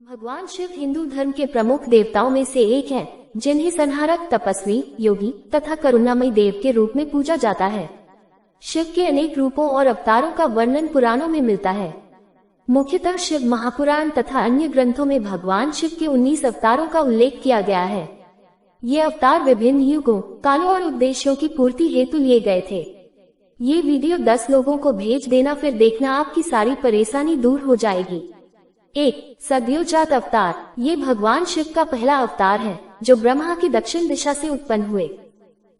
भगवान शिव हिंदू धर्म के प्रमुख देवताओं में से एक हैं, जिन्हें संहारक, तपस्वी, योगी तथा करुणामयी देव के रूप में पूजा जाता है। शिव के अनेक रूपों और अवतारों का वर्णन पुराणों में मिलता है। मुख्यतः शिव महापुराण तथा अन्य ग्रंथों में भगवान शिव के 19 अवतारों का उल्लेख किया गया है। ये अवतार विभिन्न युगों, कालों और उद्देश्यों की पूर्ति हेतु लिए गए थे। ये वीडियो 10 लोगों को भेज देना, फिर देखना आपकी सारी परेशानी दूर हो जाएगी। 1. सद्योजात अवतार। ये भगवान शिव का पहला अवतार है, जो ब्रह्मा की दक्षिण दिशा से उत्पन्न हुए।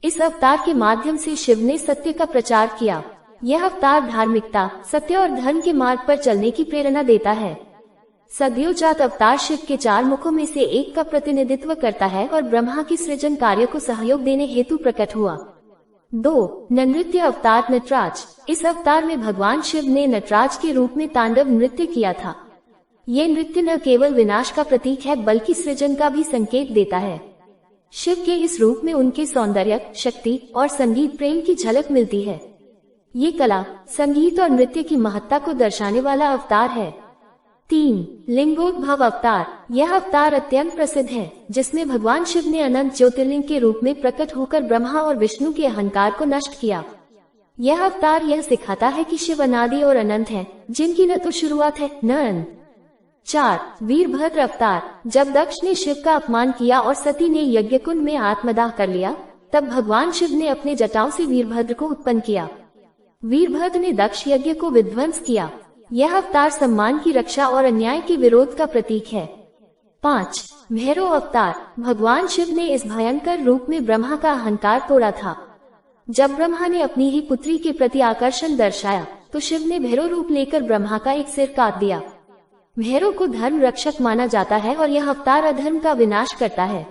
इस अवतार के माध्यम से शिव ने सत्य का प्रचार किया। यह अवतार धार्मिकता, सत्य और धर्म के मार्ग पर चलने की प्रेरणा देता है। सद्योजात अवतार शिव के 4 मुखों में से एक का प्रतिनिधित्व करता है और ब्रह्मा की सृजन कार्य को सहयोग देने हेतु प्रकट हुआ। 2. नृत्य अवतार नटराज। इस अवतार में भगवान शिव ने नटराज के रूप में तांडव नृत्य किया था। ये नृत्य न केवल विनाश का प्रतीक है, बल्कि सृजन का भी संकेत देता है। शिव के इस रूप में उनके सौंदर्य, शक्ति और संगीत प्रेम की झलक मिलती है। ये कला, संगीत और नृत्य की महत्ता को दर्शाने वाला अवतार है। 3. लिंगोद्भव अवतार। यह अवतार अत्यंत प्रसिद्ध है, जिसमें भगवान शिव ने अनंत ज्योतिर्लिंग के रूप में प्रकट होकर ब्रह्मा और विष्णु के अहंकार को नष्ट किया। यह अवतार यह सिखाता है कि शिव अनादि और अनंत है, जिनकी न तो शुरुआत है न अंत। 4. वीरभद्र अवतार। जब दक्ष ने शिव का अपमान किया और सती ने यज्ञ कुंड में आत्मदाह कर लिया, तब भगवान शिव ने अपने जटाओं से वीरभद्र को उत्पन्न किया। वीरभद्र ने दक्ष यज्ञ को विध्वंस किया। यह अवतार सम्मान की रक्षा और अन्याय के विरोध का प्रतीक है। 5. भैरव अवतार। भगवान शिव ने इस भयंकर रूप में ब्रह्मा का अहंकार तोड़ा था। जब ब्रह्मा ने अपनी ही पुत्री के प्रति आकर्षण दर्शाया, तो शिव ने भैरव रूप लेकर ब्रह्मा का एक सिर काट दिया। भैरव को धर्म रक्षक माना जाता है और यह अवतार अधर्म का विनाश करता है।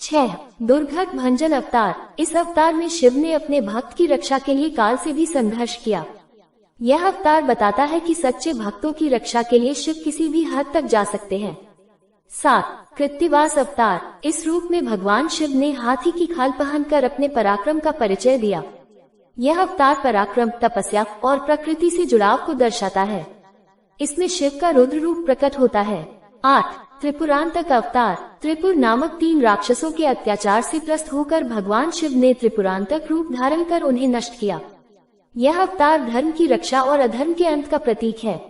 6. दुर्गत भंजन अवतार। इस अवतार में शिव ने अपने भक्त की रक्षा के लिए काल से भी संघर्ष किया। यह अवतार बताता है कि सच्चे भक्तों की रक्षा के लिए शिव किसी भी हद तक जा सकते हैं। 7. कृत्तिवास अवतार। इस रूप में भगवान शिव ने हाथी की खाल पहनकर अपने पराक्रम का परिचय दिया। यह अवतार पराक्रम, तपस्या और प्रकृति से जुड़ाव को दर्शाता है। इसमें शिव का रुद्र रूप प्रकट होता है। 8. त्रिपुरांतक अवतार। त्रिपुर नामक 3 राक्षसों के अत्याचार से त्रस्त होकर भगवान शिव ने त्रिपुरांतक रूप धारण कर उन्हें नष्ट किया। यह अवतार धर्म की रक्षा और अधर्म के अंत का प्रतीक है।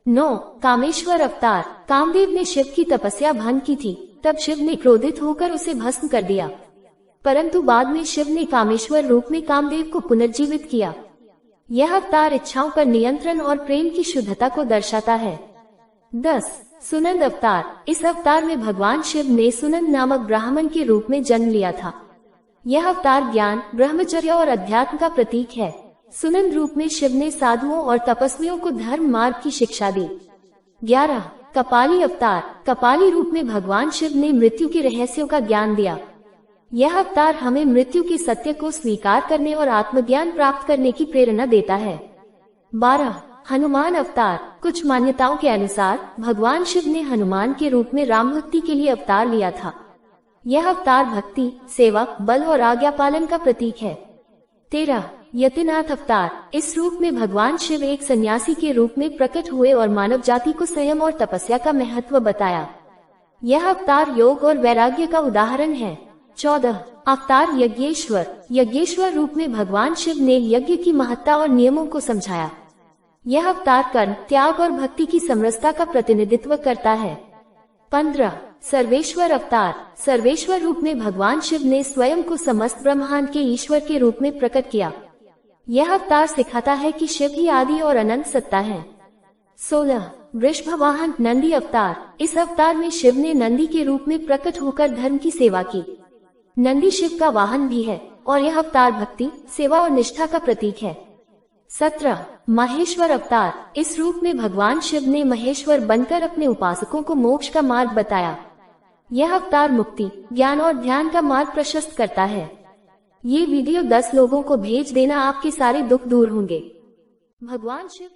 9. कामेश्वर अवतार। कामदेव ने शिव की तपस्या भंग की थी, तब शिव ने क्रोधित होकर उसे भस्म कर दिया, परंतु बाद में शिव ने कामेश्वर रूप में कामदेव को पुनर्जीवित किया। यह अवतार इच्छाओं पर नियंत्रण और प्रेम की शुद्धता को दर्शाता है। 10. सुनंद अवतार। इस अवतार में भगवान शिव ने सुनंद नामक ब्राह्मण के रूप में जन्म लिया था। यह अवतार ज्ञान, ब्रह्मचर्य और अध्यात्म का प्रतीक है। सुनंद रूप में शिव ने साधुओं और तपस्वियों को धर्म मार्ग की शिक्षा दी। 11. कपाली अवतार। कपाली रूप में भगवान शिव ने मृत्यु के रहस्यों का ज्ञान दिया। यह अवतार हमें मृत्यु के सत्य को स्वीकार करने और आत्मज्ञान प्राप्त करने की प्रेरणा देता है। 12. हनुमान अवतार। कुछ मान्यताओं के अनुसार भगवान शिव ने हनुमान के रूप में राम भक्ति के लिए अवतार लिया था। यह अवतार भक्ति, सेवा, बल और आज्ञा पालन का प्रतीक है। 13. यतिनाथ अवतार। इस रूप में भगवान शिव एक सन्यासी के रूप में प्रकट हुए और मानव जाति को संयम और तपस्या का महत्व बताया। यह अवतार योग और वैराग्य का उदाहरण है। 14. अवतार यज्ञेश्वर। यज्ञेश्वर रूप में भगवान शिव ने यज्ञ की महत्ता और नियमों को समझाया। यह अवतार कर्म, त्याग और भक्ति की समरसता का प्रतिनिधित्व करता है। 15. सर्वेश्वर अवतार। सर्वेश्वर रूप में भगवान शिव ने स्वयं को समस्त ब्रह्मांड के ईश्वर के रूप में प्रकट किया। यह अवतार सिखाता है कि शिव ही आदि और अनंत सत्ता है। 16. वृषभवाहन नंदी अवतार। इस अवतार में शिव ने नंदी के रूप में प्रकट होकर धर्म की सेवा की। नंदी शिव का वाहन भी है और यह अवतार भक्ति, सेवा और निष्ठा का प्रतीक है। 17. महेश्वर अवतार। इस रूप में भगवान शिव ने महेश्वर बनकर अपने उपासकों को मोक्ष का मार्ग बताया। यह अवतार मुक्ति, ज्ञान और ध्यान का मार्ग प्रशस्त करता है। ये वीडियो 10 लोगों को भेज देना, आपके सारे दुख दूर होंगे। भगवान शिव